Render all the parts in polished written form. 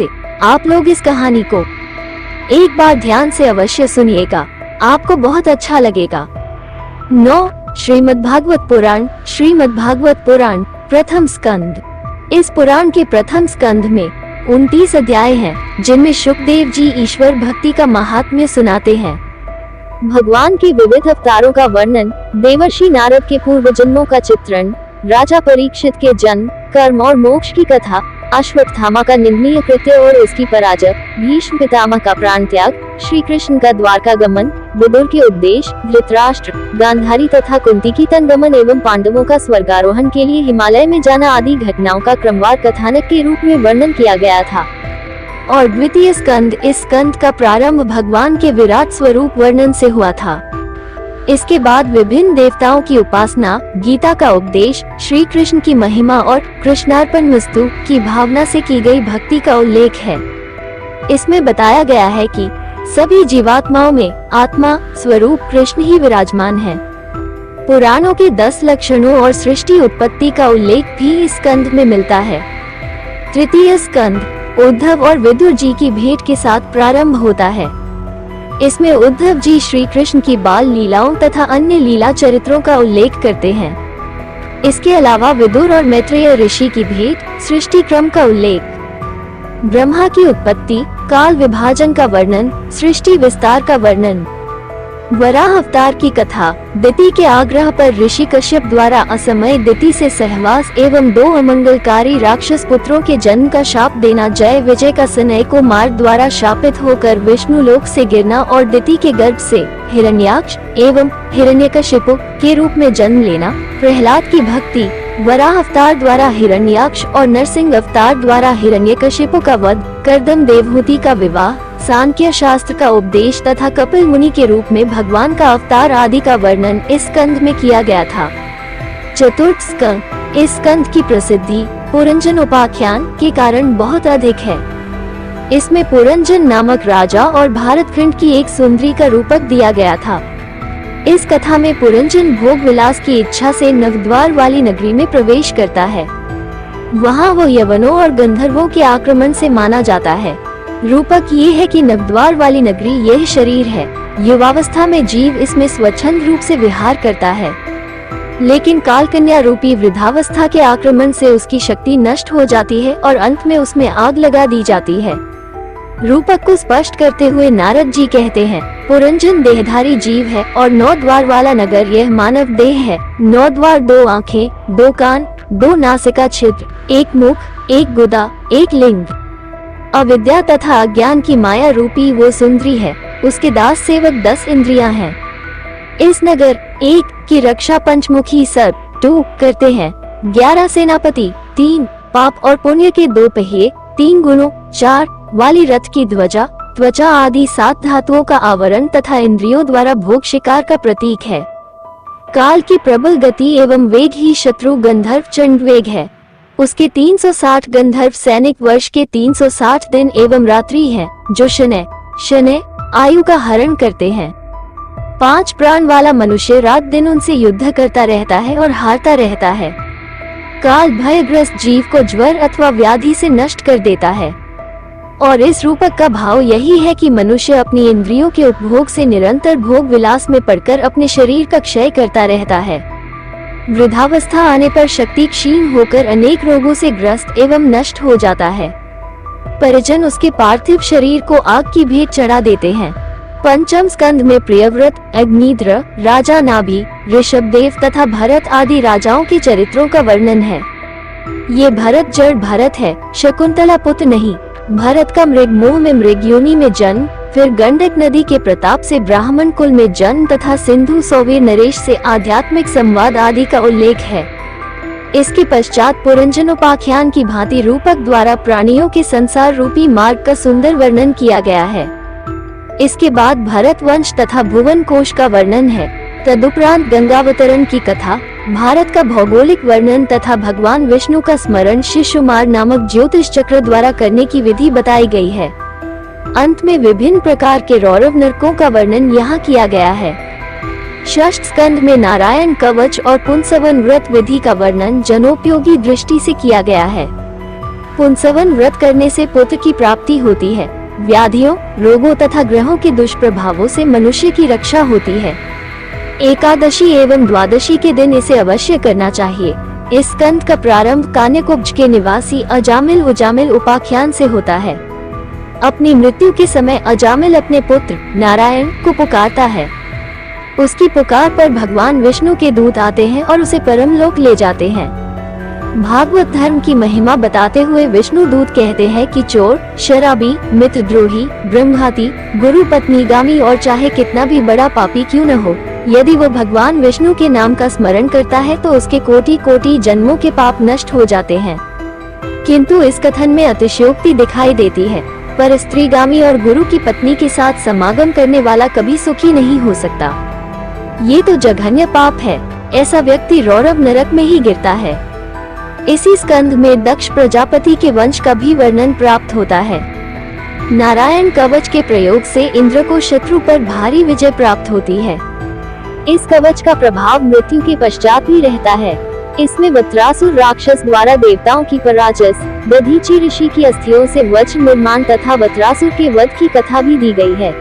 से आप लोग इस कहानी को एक बार ध्यान से अवश्य सुनिएगा, आपको बहुत अच्छा लगेगा। 9 श्रीमद्भागवत पुराण प्रथम स्कंद। इस पुराण के प्रथम स्कंद में 29 अध्याय हैं, जिनमें शुकदेव जी ईश्वर भक्ति का महात्म्य सुनाते हैं। भगवान के विविध अवतारों का वर्णन, देवर्षि नारद के पूर्व जन्मों का चित्रण, राजा परीक्षित के जन्म, कर्म और मोक्ष की कथा, अश्वत्थामा का निंदनीय कृत्य और उसकी पराजय, भीष्म पितामह का प्राण त्याग, श्री कृष्ण का द्वारका गमन, विदुर के उपदेश, धृतराष्ट्र, गांधारी तथा कुंती की तनगमन एवं पांडवों का स्वर्गारोहण के लिए हिमालय में जाना आदि घटनाओं का क्रमवार कथानक के रूप में वर्णन किया गया था। और द्वितीय स्कंद, इस स्कंद का प्रारंभ भगवान के विराट स्वरूप वर्णन से हुआ था। इसके बाद विभिन्न देवताओं की उपासना, गीता का उपदेश, श्री कृष्ण की महिमा और कृष्णार्पणमस्तु की भावना से की गई भक्ति का उल्लेख है। इसमें बताया गया है कि सभी जीवात्माओं में आत्मा स्वरूप कृष्ण ही विराजमान है। पुराणों के 10 लक्षणों और सृष्टि उत्पत्ति का उल्लेख भी इस स्कंद में मिलता है। तृतीय स्कंद उद्धव और विदुर जी की भेंट के साथ प्रारंभ होता है। इसमें उद्धव जी श्री कृष्ण की बाल लीलाओं तथा अन्य लीला चरित्रों का उल्लेख करते हैं। इसके अलावा विदुर और मैत्रेय ऋषि की भेंट, सृष्टि क्रम का उल्लेख, ब्रह्मा की उत्पत्ति, काल विभाजन का वर्णन, सृष्टि विस्तार का वर्णन, वराह अवतार की कथा, दिति के आग्रह पर ऋषि कश्यप द्वारा असमय दिति से सहवास एवं 2 अमंगलकारी राक्षस पुत्रों के जन्म का शाप देना, जय विजय का सनय को मार्ग द्वारा शापित होकर विष्णु लोक से गिरना और दिति के गर्भ से हिरण्याक्ष एवं हिरण्यकशिपु के रूप में जन्म लेना, प्रहलाद की भक्ति, वराह अवतार द्वारा हिरण्याक्ष और नरसिंह अवतार द्वारा हिरण्यकशिपु का वध, कर्दम देवहूति का विवाह, सांख्य शास्त्र का उपदेश तथा कपिल मुनि के रूप में भगवान का अवतार आदि का वर्णन इस स्कंद में किया गया था। चतुर्थ स्कंद, इस स्कंद की प्रसिद्धि पुरंजन उपाख्यान के कारण बहुत अधिक है। इसमें पुरंजन नामक राजा और भारत खंड की एक सुंदरी का रूपक दिया गया था। इस कथा में पुरंजन भोग विलास की इच्छा से नवद्वार वाली नगरी में प्रवेश करता है। वहाँ वो यवनों और गंधर्वों के आक्रमण से माना जाता है। रूपक ये है कि नवद्वार वाली नगरी यह शरीर है। युवावस्था में जीव इसमें स्वच्छंद रूप से विहार करता है, लेकिन कालकन्या रूपी वृद्धावस्था के आक्रमण से उसकी शक्ति नष्ट हो जाती है और अंत में उसमें आग लगा दी जाती है। रूपक को स्पष्ट करते हुए नारद जी कहते हैं, पुरंजन देहधारी जीव है और 9 द्वार वाला नगर यह मानव देह है। 9 द्वार, 2 आँखें, 2 कान, 2 नासिका छिद्र, 1 मुख, 1 गुदा, 1 लिंग। अविद्या तथा अज्ञान की माया रूपी वो सुंदरी है। उसके दास सेवक 10 इंद्रियां हैं। इस नगर 1 की रक्षा पंचमुखी सर्प 2 करते हैं। 11 सेनापति, 3 पाप और पुण्य के 2 पहिए, 3 गुणों, 4 वाली रथ की ध्वजा, त्वचा आदि 7 धातुओं का आवरण तथा इंद्रियों द्वारा भोग शिकार का प्रतीक है। काल की प्रबल गति एवं वेग ही शत्रु गंधर्व चंड वेग है। उसके 360 गंधर्व सैनिक वर्ष के 360 दिन एवं रात्रि हैं, जो शनय आयु का हरण करते हैं। 5 प्राण वाला मनुष्य रात दिन उनसे युद्ध करता रहता है और हारता रहता है। काल भयग्रस्त जीव को ज्वर अथवा व्याधि से नष्ट कर देता है। और इस रूपक का भाव यही है कि मनुष्य अपनी इंद्रियों के उपभोग से निरंतर भोग विलास में पड़कर अपने शरीर का क्षय करता रहता है। वृद्धावस्था आने पर शक्ति क्षीण होकर अनेक रोगों से ग्रस्त एवं नष्ट हो जाता है। परिजन उसके पार्थिव शरीर को आग की भेंट चढ़ा देते हैं। पंचम स्कंद में प्रियव्रत, अग्निद्र, राजा नाभि, ऋषभदेव तथा भरत आदि राजाओं के चरित्रों का वर्णन है। ये भरत जड़ भरत है, शकुंतला पुत्र नहीं। भरत का मृग मोह में मृग योनि में जन्म, फिर गंडक नदी के प्रताप से ब्राह्मण कुल में जन्म तथा सिंधु सौवीर नरेश से आध्यात्मिक संवाद आदि का उल्लेख है। इसके पश्चात पुरंजनोपाख्यान की भांति रूपक द्वारा प्राणियों के संसार रूपी मार्ग का सुंदर वर्णन किया गया है। इसके बाद भरत वंश तथा भुवन कोश का वर्णन है। तदुपरांत गंगावतरण की कथा, भारत का भौगोलिक वर्णन तथा भगवान विष्णु का स्मरण शिशुमार नामक ज्योतिष चक्र द्वारा करने की विधि बताई गई है। अंत में विभिन्न प्रकार के रौरव नरकों का वर्णन यहाँ किया गया है। षष्ठ स्कंद में नारायण कवच और पुंसवन व्रत विधि का वर्णन जनोपयोगी दृष्टि से किया गया है। पुंसवन व्रत करने से पुत्र की प्राप्ति होती है। व्याधियों, रोगों तथा ग्रहों के दुष्प्रभावों से मनुष्य की रक्षा होती है। एकादशी एवं द्वादशी के दिन इसे अवश्य करना चाहिए। इस स्कंद का प्रारंभ कान्यकुब्ज के निवासी अजामिल उजामिल उपाख्यान से होता है। अपनी मृत्यु के समय अजामिल अपने पुत्र नारायण को पुकारता है। उसकी पुकार पर भगवान विष्णु के दूत आते हैं और उसे परमलोक ले जाते हैं। भागवत धर्म की महिमा बताते हुए विष्णु दूत कहते हैं कि चोर, शराबी, मित्रद्रोही, ब्रह्मघाती, गुरु पत्नीगामी और चाहे कितना भी बड़ा पापी क्यों न हो, यदि वो भगवान विष्णु के नाम का स्मरण करता है तो उसके कोटि कोटि जन्मों के पाप नष्ट हो जाते हैं। किंतु इस कथन में अतिशयोक्ति दिखाई देती है, पर स्त्रीगामी और गुरु की पत्नी के साथ समागम करने वाला कभी सुखी नहीं हो सकता। ये तो जघन्य पाप है। ऐसा व्यक्ति रौरव नरक में ही गिरता है। इसी स्कंद में दक्ष प्रजापति के वंश का भी वर्णन प्राप्त होता है। नारायण कवच के प्रयोग से इंद्र को शत्रु पर भारी विजय प्राप्त होती है। इस कवच का प्रभाव मृत्यु के पश्चात भी रहता है। इसमें वत्रासुर राक्षस द्वारा देवताओं की पराजस, दधीचि ऋषि की अस्थियों से वज्र निर्माण तथा वत्रासुर के वध की कथा भी दी गई है।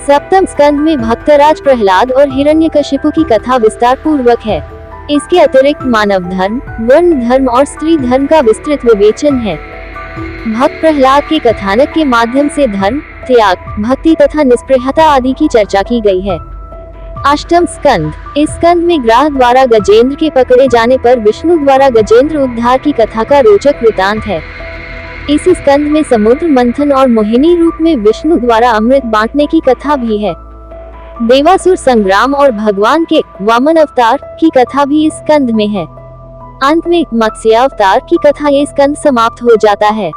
सप्तम स्कंद में भक्तराज प्रहलाद और हिरण्यकशिपु की कथा विस्तार पूर्वक है। इसके अतिरिक्त मानव धर्म, वर्ण धर्म और स्त्री धर्म का विस्तृत विवेचन है। भक्त प्रहलाद के कथानक के माध्यम से धर्म, त्याग, भक्ति तथा निस्पृहता आदि की चर्चा की गई है। अष्टम स्कंद। इस स्कंद में ग्राह द्वारा गजेंद्र के पकड़े जाने पर विष्णु द्वारा गजेंद्र उद्धार की कथा का रोचक वृतांत है। इसी स्कंद में समुद्र मंथन और मोहिनी रूप में विष्णु द्वारा अमृत बांटने की कथा भी है। देवासुर संग्राम और भगवान के वामन अवतार की कथा भी इस स्कंद में है। अंत में मत्स्य अवतार की कथा ये स्कंद समाप्त हो जाता है।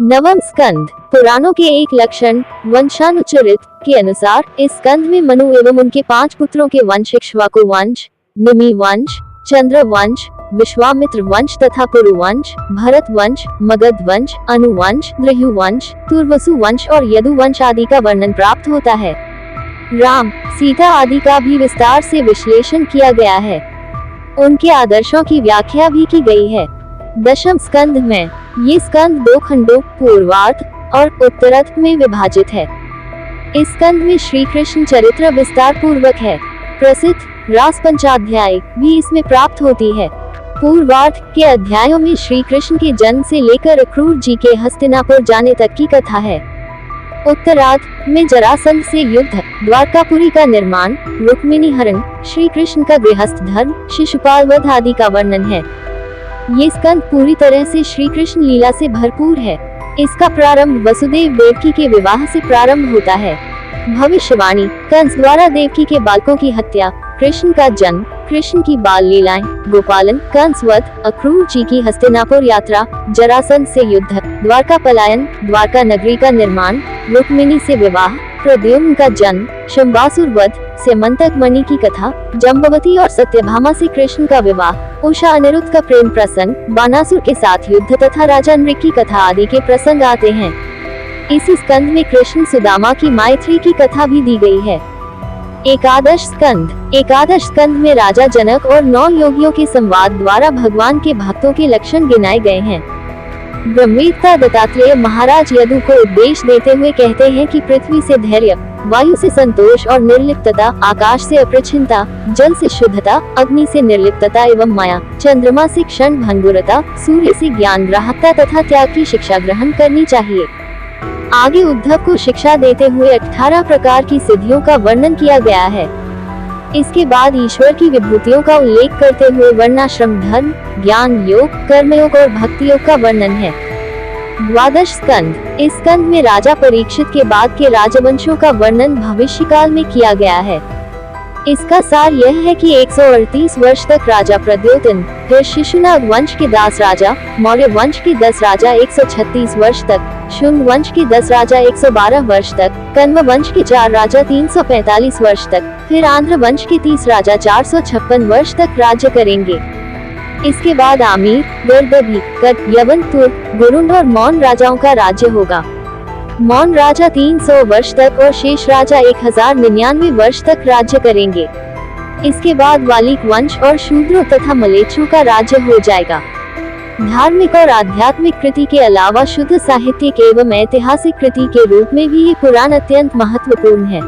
नवम स्कंद। पुराणों के एक लक्षण वंशानुचरित के अनुसार इस स्कंद में मनु एवं उनके 5 पुत्रों के वंश इक्ष्वाकु वंश, निमि वंश, चंद्र वंश, विश्वामित्र वंश तथा पुरु वंश, भरत वंश, मगध वंश, अनु वंश, द्रहु वंश, तुर्वसु वंश और यदु वंश आदि का वर्णन प्राप्त होता है। राम, सीता आदि का भी विस्तार से विश्लेषण किया गया है। उनके आदर्शों की व्याख्या भी की गई है। दशम स्कंद में ये स्कंद 2 खंडों पूर्वार्ध और उत्तरार्ध में विभाजित है। इस स्कंद में श्री कृष्ण चरित्र विस्तार पूर्वक है। प्रसिद्ध रास पंचाध्याय भी इसमें प्राप्त होती है। पूर्वार्ध के अध्यायों में श्री कृष्ण के जन्म से लेकर अक्रूर जी के हस्तिनापुर जाने तक की कथा है। उत्तरार्ध में जरासंध से युद्ध, द्वारकापुरी का निर्माण, रुक्मिणी हरण, श्री कृष्ण का गृहस्थ धर्म, शिशुपाल वध आदि का वर्णन है। ये स्कंद पूरी तरह से श्री कृष्ण लीला से भरपूर है। इसका प्रारंभ वसुदेव देवकी के विवाह से प्रारंभ होता है। भविष्यवाणी, कंस द्वारा देवकी के बालकों की हत्या, कृष्ण का जन्म, कृष्ण की बाल लीलाएं, गोपालन, कंस वध, अक्रूर जी की हस्तिनापुर यात्रा, जरासंध से युद्ध, द्वारका पलायन, द्वारका नगरी का निर्माण, रुक्मिणी से विवाह, प्रद्युम्न का जन्म, शंबासुर वध, स्यमंतक मणि की कथा, जम्बवती और सत्यभामा से कृष्ण का विवाह, उषा अनिरुद्ध का प्रेम प्रसंग, बानासुर के साथ युद्ध तथा राजा नृक की कथा आदि के प्रसंग आते हैं। इसी स्कंद में कृष्ण सुदामा की मैत्री की कथा भी दी गई है। एकादश स्कंद। एकादश स्कंद में राजा जनक और 9 योगियों के संवाद द्वारा भगवान के भक्तों के लक्षण गिनाए गए हैं। ब्रह्मवेत्ता दत्तात्रेय महाराज यदु को उपदेश देते हुए कहते हैं कि पृथ्वी से धैर्य, वायु से संतोष और निर्लिप्तता, आकाश से अप्रच्छिन्नता, जल से शुद्धता, अग्नि से निर्लिप्तता एवं माया, चंद्रमा से क्षण भंगुरता, सूर्य से ज्ञान ग्राहकता तथा त्याग की शिक्षा ग्रहण करनी चाहिए। आगे उद्धव को शिक्षा देते हुए 18 प्रकार की सिद्धियों का वर्णन किया गया है। इसके बाद ईश्वर की विभूतियों का उल्लेख करते हुए वर्णाश्रम धर्म, ज्ञान योग, कर्मयोग और भक्ति योग का वर्णन है। द्वादश स्कंद। इस स्कंद में राजा परीक्षित के बाद के राजवंशों का वर्णन भविष्यकाल में किया गया है। इसका सार यह है कि 138 वर्ष तक राजा प्रद्योतन, फिर शिशुनाग वंश के 10 राजा, मौर्य वंश के 10 राजा 136 वर्ष तक, शुंग वंश के 10 राजा 112 वर्ष तक, कण्व वंश के 4 राजा 345 वर्ष तक, फिर आंध्र वंश के 30 राजा 456 वर्ष तक राज्य करेंगे। इसके बाद आमीर, गर्दभी, कट, यवन, तुर, गुरुंड और मौन राजाओं का राज्य होगा। मौन राजा 300 वर्ष तक और शेष राजा 1099 वर्ष तक राज्य करेंगे। इसके बाद वालिक वंश और शूद्रों तथा मलेच्छों का राज्य हो जाएगा। धार्मिक और आध्यात्मिक कृति के अलावा शुद्ध साहित्यिक एवं ऐतिहासिक कृति के रूप में भी ये पुराण अत्यंत महत्वपूर्ण है।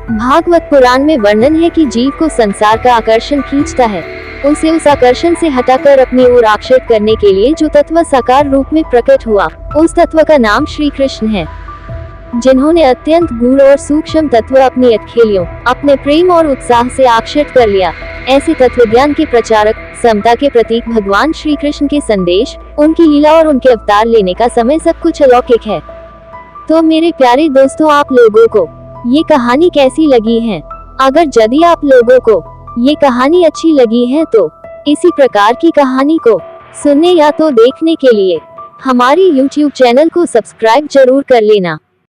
भागवत पुराण में वर्णन है कि जीव को संसार का आकर्षण खींचता है, उसे उस आकर्षण से हटाकर अपनी ओर आकर्षित करने के लिए जो तत्व साकार रूप में प्रकट हुआ, उस तत्व का नाम श्री कृष्ण है, जिन्होंने अत्यंत गूढ़ और सूक्ष्म तत्व अपनी अटखेलियों, अपने प्रेम और उत्साह से आकर्षित कर लिया। ऐसे तत्व ज्ञान के प्रचारक, समता के प्रतीक भगवान श्री कृष्ण के संदेश, उनकी लीला और उनके अवतार लेने का समय सब कुछ अलौकिक है। तो मेरे प्यारे दोस्तों, आप लोगों को ये कहानी कैसी लगी है? अगर यदि आप लोगों को ये कहानी अच्छी लगी है तो इसी प्रकार की कहानी को सुनने या तो देखने के लिए हमारी YouTube चैनल को सब्सक्राइब जरूर कर लेना।